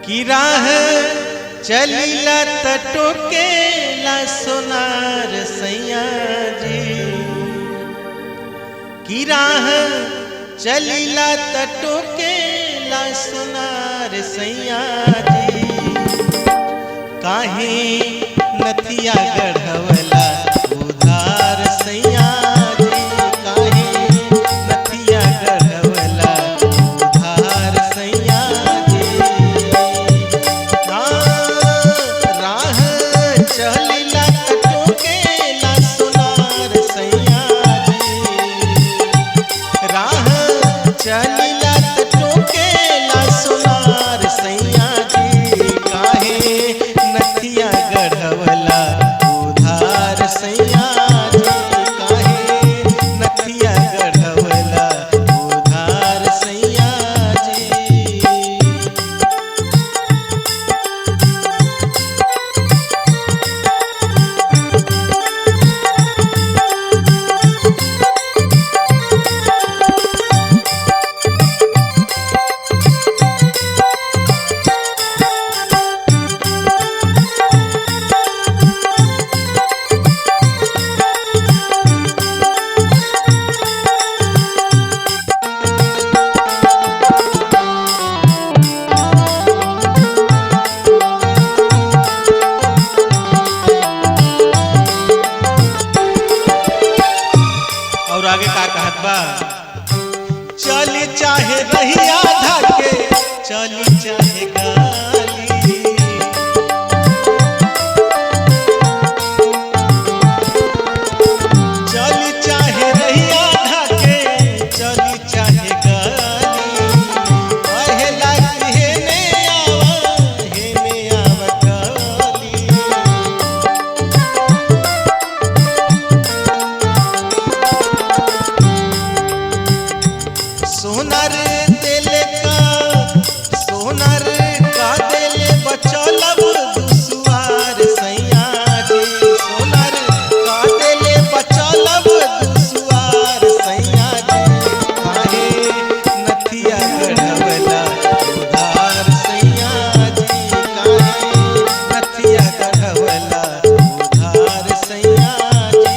की राह चलीला तटो के ला सोनार सैया जी, की राह चलीला तटो के ला सोनार सैया जी, काहे नथिया गढ़वला उधार सैया जी, काहे नथिया गढ़वला उधार सैया जी। राह चलीला तटो के ला सोनार सैया जी, राह चलीला तटो के ला सोनार सैया जी, काहे नथिया गढ़वला उधार सैया जी, काहे नथिया गढ़वला उधार सैया जी। और आगे का कहत बा, चली चाहे रहिया धाके चली चाहे गाली, चली चाहे रहिया धाके चली चाहे गाली, पहला हे में आवा काली। सोनार दिल का दिल बचलब दुसवार सैया जी, सोनार का दिल बचलब दुसवार सैया जी, काहे नथिया गढ़वला उधार सैया जी, काहे नथिया गढ़वला उधार सैया जी।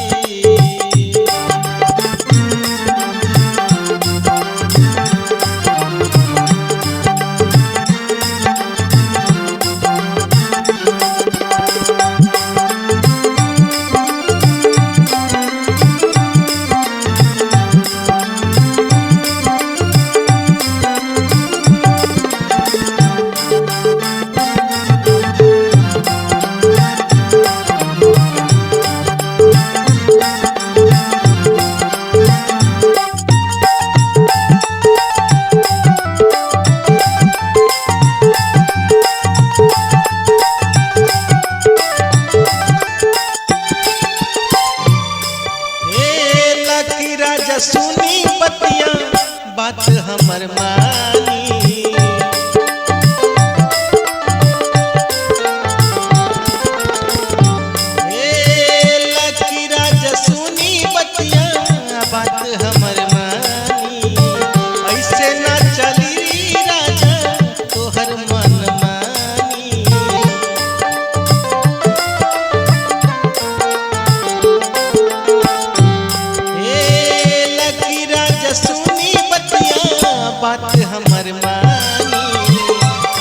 राजा सुनी बतिया बात हमर मानी, लकी राजा सुनी बतिया बात हमर मानी, ऐसे ना चली राजा तोहर मन मानी। सुनी बतिया बात हमर मानी,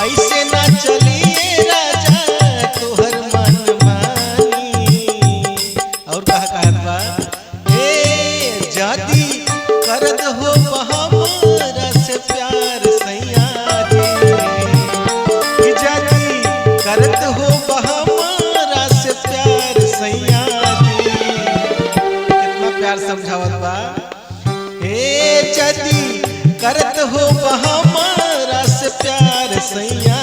ऐसे ना चलिए राजा तोहर मन मानी। और कहा कहत बा, हे जादी करत हो हमरा से प्यार सैया जी, कि जादी करत हो हमरा से प्यार सैया जी। कितना प्यार समझावत बा, हे जदी करत हो हमरा से प्यार सैया